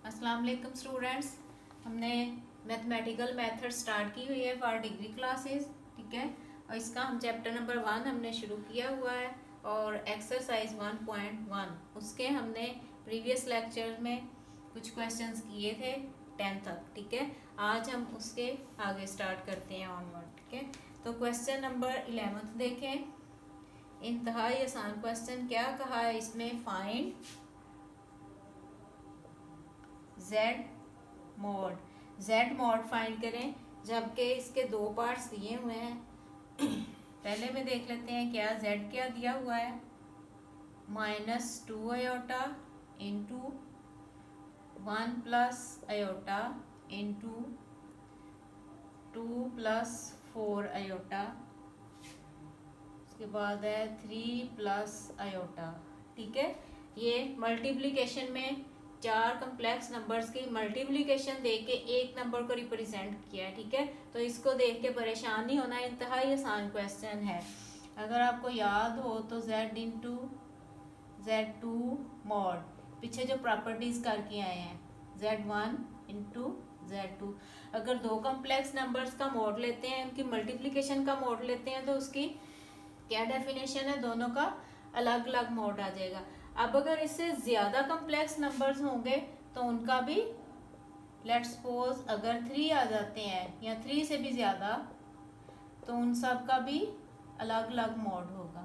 अस्सलाम वालेकुम स्टूडेंट्स। हमने मैथमेटिकल मेथड स्टार्ट की हुई है फॉर डिग्री क्लासेस, ठीक है। और इसका हम चैप्टर नंबर 1 हमने शुरू किया हुआ है और एक्सरसाइज 1.1 उसके हमने प्रीवियस लेक्चर में कुछ क्वेश्चंस किए थे 10 तक, ठीक है। आज हम उसके आगे स्टार्ट करते हैं ऑनवर्ड, ठीक है। तो क्वेश्चन नंबर 11 देखें। इंतहाई आसान क्वेश्चन, क्या कहा है इसमें? फाइंड जेड मॉड फाइंड करें, जबकि इसके दो पार्ट्स दिए हुए हैं। पहले में देख लेते हैं क्या जेड क्या दिया हुआ है। -2 iota into 1 plus iota into 2 plus 4 iota, उसके बाद है 3 प्लस आयोटा, ठीक है। ये मल्टीप्लिकेशन में चार कम्प्लेक्स नंबर्स की मल्टीप्लिकेशन देके एक नंबर को रिप्रेजेंट किया है, ठीक है। तो इसको देख के परेशान नहीं होना, इंतहाई आसान क्वेश्चन है। अगर आपको याद हो तो z इंटू Z2 मॉड, पीछे जो प्रॉपर्टीज करके आए हैं, Z1 इंटू Z2। अगर दो कम्प्लेक्स नंबर्स का मॉड लेते हैं, उनकी मल्टीप्लिकेशन का मॉड लेते हैं, तो उसकी क्या डेफिनेशन है? दोनों का अलग अलग मॉड आ जाएगा। अब अगर इससे ज्यादा कम्प्लेक्स नंबर्स होंगे तो उनका भी, लेट्स सपोज अगर 3 आ जाते हैं या 3 से भी ज्यादा, तो उन सब का भी अलग अलग मॉड होगा,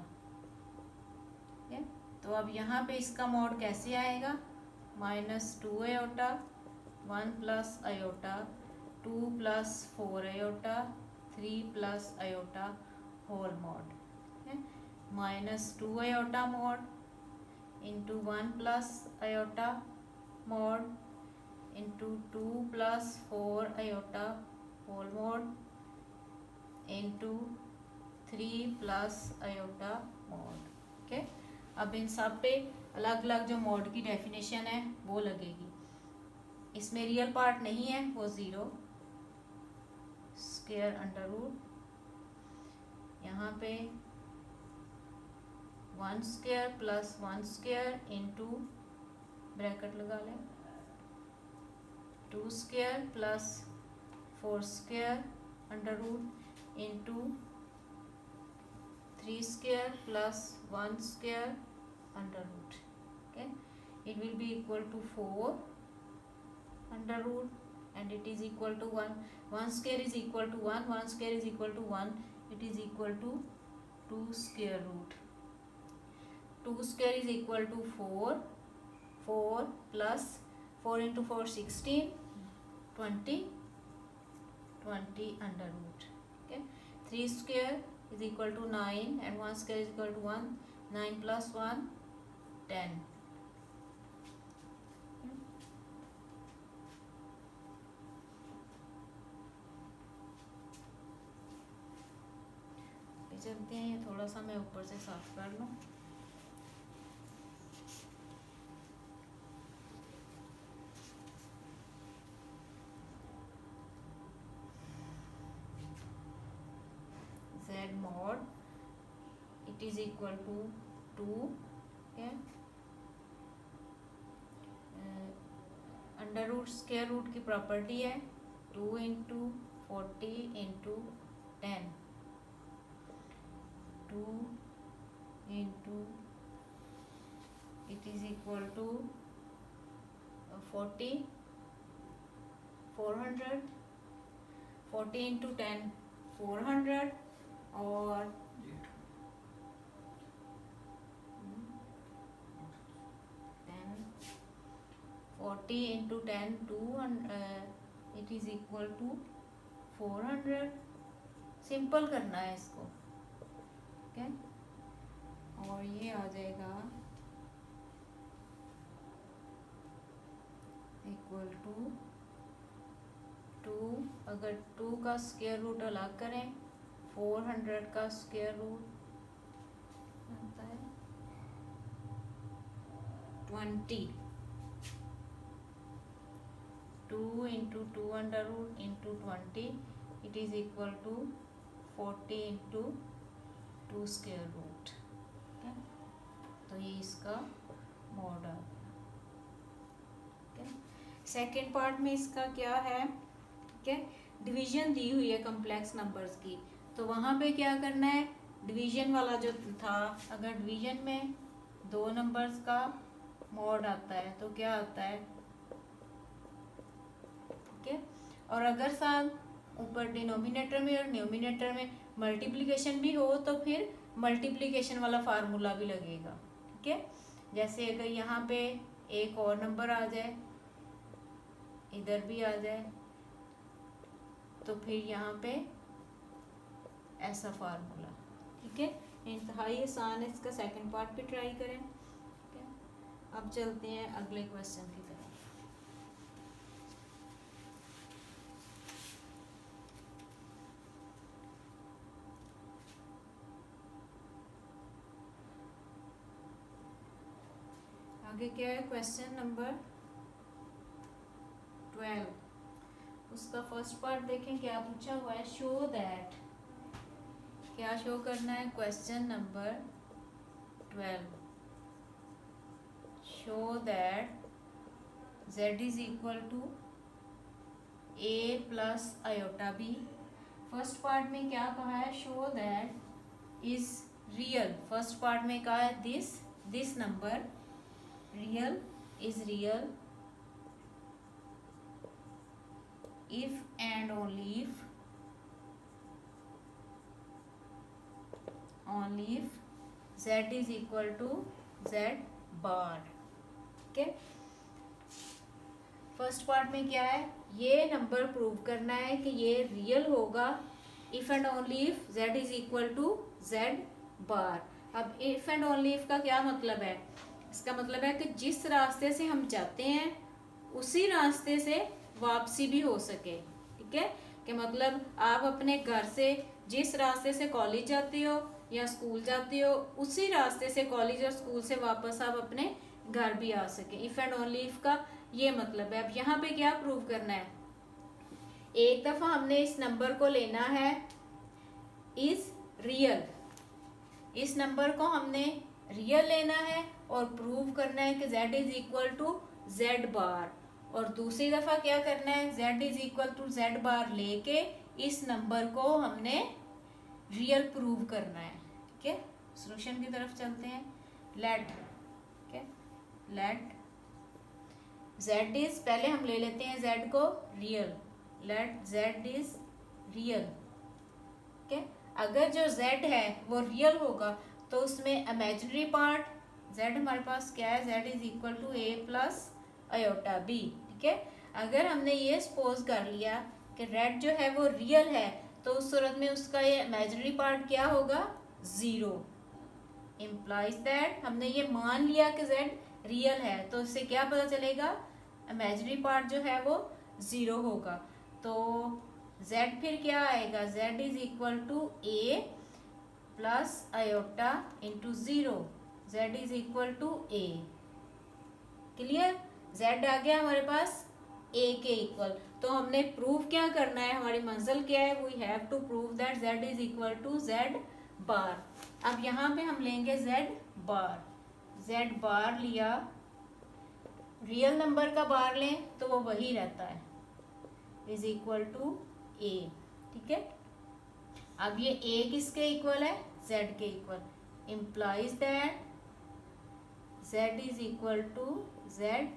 ठीक है। तो अब यहाँ पे इसका मॉड कैसे आएगा? -2 iota 1 plus iota 2 plus 4 iota 3 plus iota whole mod, -2 iota mod into 1 plus iota mod into 2 plus 4 iota whole mod into 3 plus iota mod, ठीक है। अब इन सब पे अलग अलग जो मॉड की डेफिनेशन है वो लगेगी। इसमें रियल पार्ट नहीं है, वो 0 स्क्वायर अंडर रूट, यहाँ पे 1 square plus 1 square into bracket लगा लें 2 square plus 4 square under root into 3 square plus 1 square under root, okay, it will be equal to 4 under root and it is equal to 1 square is equal to 1 square is equal to 1, it is equal to 2 square root, 2 square is equal to 4 plus 4 into 4 16 20 under root, okay. 3 square is equal to 9 and 1 square is equal to 1, 9 plus 1 10, चलते हैं। ये थोड़ा सा मैं ऊपर से साफ कर लूँ। Z mod it is equal to 2, okay, under root square root की प्रॉपर्टी है 2 into 40 into 10, 2 into it is equal to 40 400, 40 into 10 400 और 40 into 10 it is equal to 400। Simple करना है इसको, ठीक है। और ये आ जाएगा इक्वल टू 2, अगर 2 का स्क्वायर रूट अलग करें 400 का स्क्वायर रूट आता है 20, 2 into 2 under root into 20 it is equal to 40 into 2 square root, तो ये इसका मॉड आ गया, सेकेंड पार्ट में इसका क्या है, ठीक है, डिवीजन दी हुई है कम्प्लेक्स नंबर्स की, तो वहाँ पे क्या करना है, डिवीजन वाला जो था, अगर डिवीजन में दो नंबर्स का मॉड आता है तो क्या आता है, ठीक है, और अगर साथ ऊपर डिनोमिनेटर में और न्यूमिनेटर में मल्टीप्लिकेशन भी हो तो फिर मल्टीप्लिकेशन वाला फार्मूला भी लगेगा, ठीक है। जैसे अगर यहाँ पे एक और नंबर आ जाए, इधर भी आ जाए, तो फिर यहाँ पे ऐसा फार्मूला, ठीक है। इंतहाई आसान है, इसका सेकंड पार्ट भी ट्राई करें, ठीक है। अब चलते हैं अगले क्वेश्चन की तरफ। आगे क्या है, क्वेश्चन नंबर 12, उसका फर्स्ट पार्ट देखें क्या पूछा हुआ है, शो दैट, क्या शो करना है, question number 12, show that z is equal to a plus iota b। First part में क्या कहा है, show that is real, first part में कहा है this number real is real if and only if z is equal to z bar, ठीक है। First part में क्या है, ये नंबर प्रूव करना है कि ये रियल होगा if and only if z is equal to z bar. अब इफ एंड ओनली इफ का क्या मतलब है, इसका मतलब है कि जिस रास्ते से हम जाते हैं उसी रास्ते से वापसी भी हो सके, ठीक है। कि मतलब आप अपने घर से जिस रास्ते से कॉलेज जाते हो या स्कूल जाते हो, उसी रास्ते से कॉलेज और स्कूल से वापस आप अपने घर भी आ सके, इफ एंड ओनली इफ का ये मतलब है। अब यहाँ पे क्या प्रूव करना है, एक दफा हमने इस नंबर को लेना है इज रियल, इस नंबर को हमने रियल लेना है और प्रूव करना है कि z is equal to z bar, और दूसरी दफा क्या करना है, z is equal to z bar लेके इस नंबर को हमने रियल प्रूव करना है, ठीक है। सॉल्यूशन की तरफ चलते हैं, लेट, ठीक है, लेट z इज, पहले हम ले लेते हैं z को real, let z is real, ठीक है। अगर जो z है वो रियल होगा तो उसमें इमेजिनरी पार्ट z हमारे पास क्या है, z is equal to a plus iota b, ठीक है। अगर हमने ये सपोज कर लिया कि रेड जो है वो रियल है तो उस सूरत में उसका ये इमेजिनरी पार्ट क्या होगा, 0, इम्प्लाइज दैट हमने ये मान लिया कि z रियल है, तो इससे क्या पता चलेगा, इमेजिनरी पार्ट जो है वो 0 होगा, तो z फिर क्या आएगा, z is equal to a plus iota into 0, z is equal to a, clear. z आ गया हमारे पास a के इक्वल, तो हमने प्रूव क्या करना है, हमारी मंजिल क्या है, we have to prove that z is equal to z bar. अब यहाँ पे हम लेंगे z बार, z बार लिया, रियल नंबर का बार लें तो वो वही रहता है, इज इक्वल टू a, ठीक है। अब ये a किसके इक्वल है, z के equal, implies that z is equal to z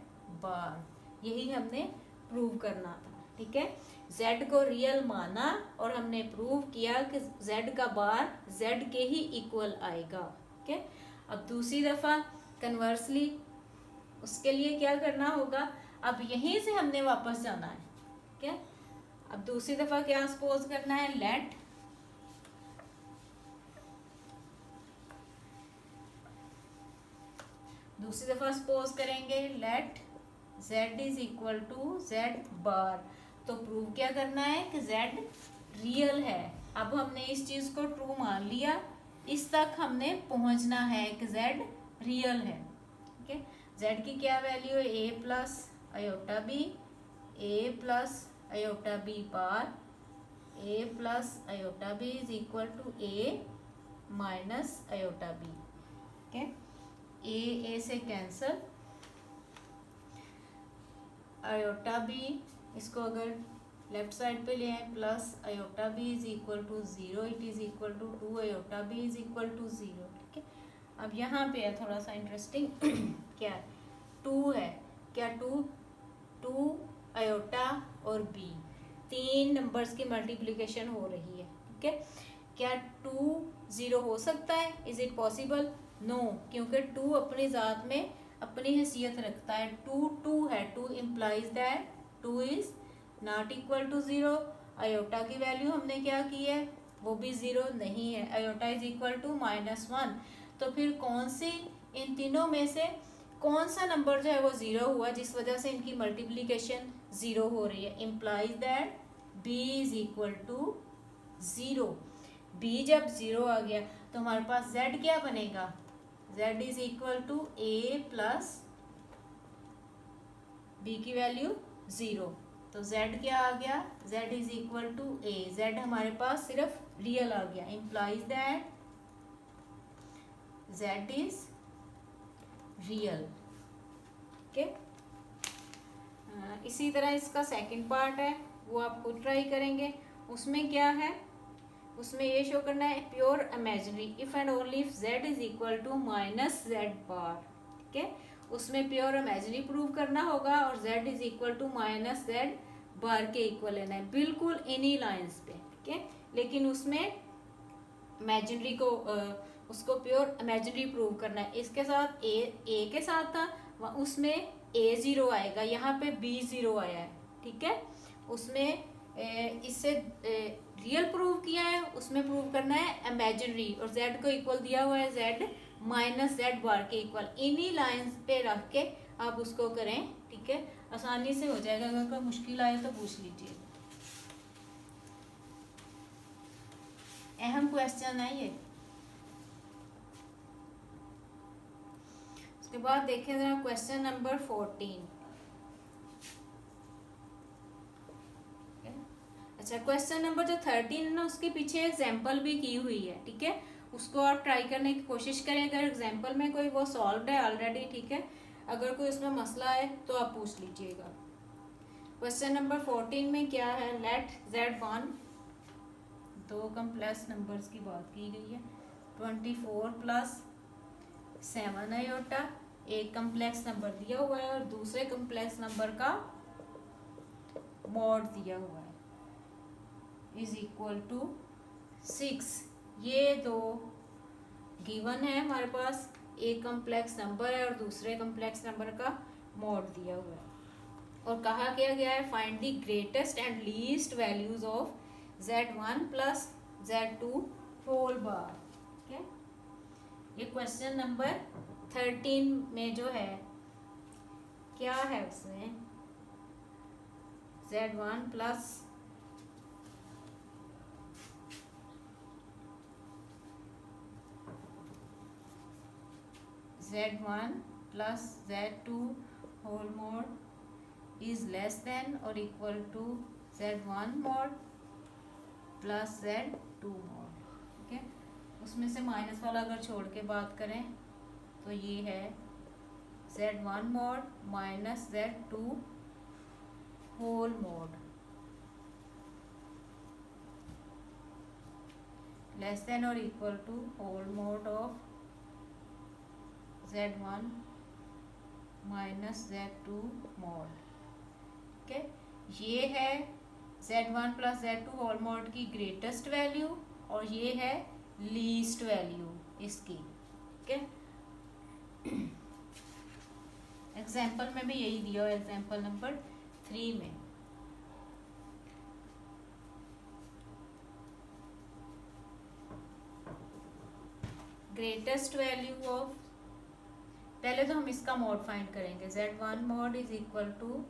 bar, यही हमने प्रूव करना था, ठीक है। z को रियल माना और हमने प्रूव किया कि z का बार z के ही इक्वल आएगा, ठीक है। अब दूसरी दफा कन्वर्सली उसके लिए क्या करना होगा, अब यहीं से हमने वापस जाना है, ठीक है। अब दूसरी दफा क्या सपोज करना है, लेट दूसरी दफा सपोज करेंगे let z is equal to z bar, तो प्रूव क्या करना है कि z रियल है। अब हमने इस चीज को ट्रू मान लिया, इस तक हमने पहुंचना है कि z रियल है, ठीक है। z की क्या वैल्यू है, a plus iota b, a plus iota b bar, a plus iota b is equal to a minus iota b, ठीक है। ए से कैंसल, आयोटा बी, इसको अगर लेफ्ट साइड पे ले आए plus iota B is equal to 0, it is equal to 2 iota B is equal to 0। ठीक है, अब यहाँ पे है थोड़ा सा इंटरेस्टिंग क्या है, 2 है, क्या 2 आयोटा और बी, तीन नंबर्स की मल्टीप्लिकेशन हो रही है। ठीक है, क्या 2 0 हो सकता है, इज इट पॉसिबल? नो, क्योंकि 2 अपनी ज़ात में अपनी हैसियत रखता है, 2 है, 2 implies that 2 is not equal to 0। Iota की वैल्यू हमने क्या की है, वो भी 0 नहीं है, आयोटा इज इक्वल टू -1। तो फिर कौन सी इन तीनों में से कौन सा नंबर जो है वो 0 हुआ, जिस वजह से इनकी मल्टीप्लिकेशन 0 हो रही है, implies that b is equal to 0। b जब 0 आ गया तो हमारे पास z क्या बनेगा, z is equal to a plus b की वैल्यू 0। तो z क्या आ गया, z is equal to a, z हमारे पास सिर्फ रियल आ गया, implies that z is real. Okay, इसी तरह इसका सेकंड पार्ट है, वो आप खुद ट्राई करेंगे। उसमें क्या है, उसमें ये शो करना है pure imaginary if and only if z is equal to -z bar. ठीक है, उसमें प्योर इमेजिनरी प्रूव करना होगा और z is equal to -z bar के इक्वल लेना है, बिल्कुल इन्हीं लाइंस पे। ठीक है, लेकिन उसमें इमेजिनरी को उसको प्योर इमेजिनरी प्रूव करना है। इसके साथ ए के साथ था, उसमें a 0 आएगा, यहाँ पे b 0 आया है। ठीक है, उसमें इससे रियल प्रूव किया है, उसमें प्रूव करना है इमेजिनरी, और z को इक्वल दिया हुआ है z -z बार के इक्वल। इन्हीं लाइंस पे रख के आप उसको करें। ठीक है, आसानी से हो जाएगा, अगर कोई मुश्किल आए तो पूछ लीजिए। अहम क्वेश्चन है ये। उसके बाद देखें जरा क्वेश्चन नंबर 14। अच्छा, क्वेश्चन नंबर जो 13 है ना, उसके पीछे एग्जाम्पल भी की हुई है। ठीक है, उसको आप ट्राई करने की कोशिश करें, अगर एग्जाम्पल में कोई वो सॉल्व है ऑलरेडी। ठीक है, अगर कोई उसमें मसला है तो आप पूछ लीजिएगा। क्वेश्चन नंबर 14 में क्या है, लेट z1, दो कम्प्लेक्स नंबर्स की बात की गई है, 24 प्लस 7 आयोटा, एक कम्प्लेक्स नंबर दिया हुआ है और दूसरे कम्प्लेक्स नंबर का मॉड दिया हुआ है, इज इक्वल टू 6। ये दो गिवन है हमारे पास, एक कम्प्लेक्स नंबर है और दूसरे कम्प्लेक्स नंबर का मॉड दिया हुआ है, और कहा क्या गया है, find the greatest and least values of z1 plus z2 whole bar. ठीक है, ये क्वेश्चन नंबर 13 में जो है क्या है, उसमें z1 plus z1 plus z2 whole mod is less than or equal to z1 mod plus z2 mod. ठीक है, उसमें से माइनस वाला अगर छोड़ के बात करें तो ये है z1 mod minus z2 whole mod less than or equal to whole mod of z1 minus z2 mod. ठीक है, ये है z1 plus z2 whole mod की ग्रेटेस्ट वैल्यू और ये है लीस्ट वैल्यू इसकी। ठीक है, एग्जाम्पल में भी यही दिया हुआ है, एग्जाम्पल नंबर 3 में। ग्रेटेस्ट वैल्यू ऑफ, पहले तो हम इसका मॉड फाइंड करेंगे, z1 mod is equal to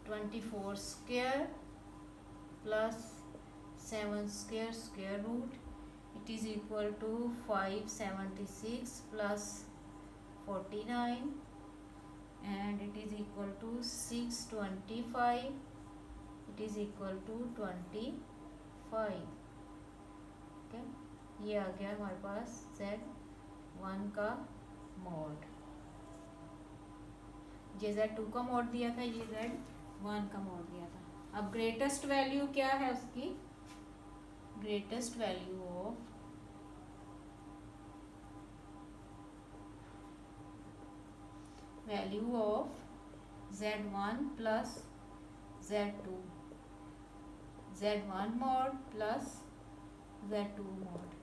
24 square plus 7 square square root, it is equal to 576 plus 49 and it is equal to 625, it is equal to 25। Okay, ये आ गया हमारे पास Z1 का मॉड, ये Z2 का मॉड दिया था, ये Z1 का मॉड दिया था। अब ग्रेटेस्ट वैल्यू क्या है उसकी, greatest value of Z1 plus Z2, Z1 mod plus Z2 mod.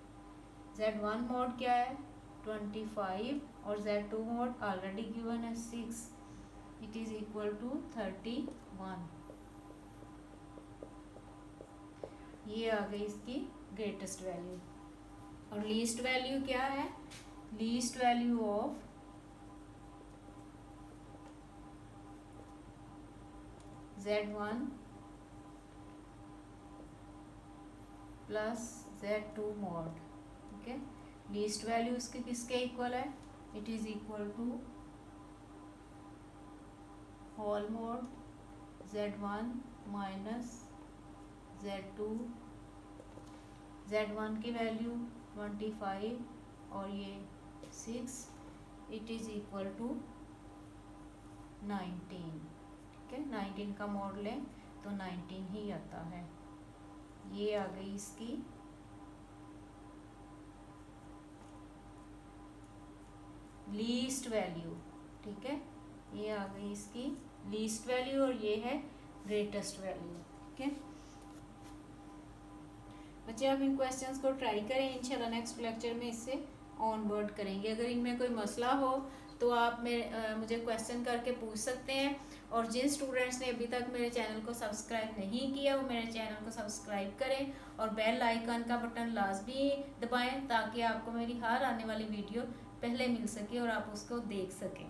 Z1 mod क्या है 25 और Z2 मॉड ऑलरेडी गिवन है 6, इट इज इक्वल टू 31। ये आ गई इसकी ग्रेटेस्ट वैल्यू। और लीस्ट वैल्यू क्या है, least value of Z1 plus Z2 mod, ठीक है। लीस्ट वैल्यू इसके किसके इक्वल है, it is equal to whole mod Z1 minus Z2, Z1 की वैल्यू 25 और ये 6, इट इज इक्वल टू 19, ठीक है। 19 का मॉड लें तो 19 ही आता है। ये आ गई इसकी लीस्ट वैल्यू, ठीक है। ये आ गई इसकी लीस्ट वैल्यू और ये है ग्रेटेस्ट वैल्यू, ठीक है। बच्चे आप इन क्वेश्चंस को ट्राई करें, इंशाल्लाह नेक्स्ट लेक्चर में इससे ऑन बोर्ड करेंगे। अगर इनमें कोई मसला हो तो आप मुझे क्वेश्चन करके पूछ सकते हैं। और जिन स्टूडेंट्स ने अभी तक मेरे चैनल को सब्सक्राइब नहीं किया वो मेरे चैनल को सब्सक्राइब करें और बेल आइकन का बटन लाजमी दबाएं ताकि आपको मेरी हर आने वाली वीडियो पहले मिल सके और आप उसको देख सकें।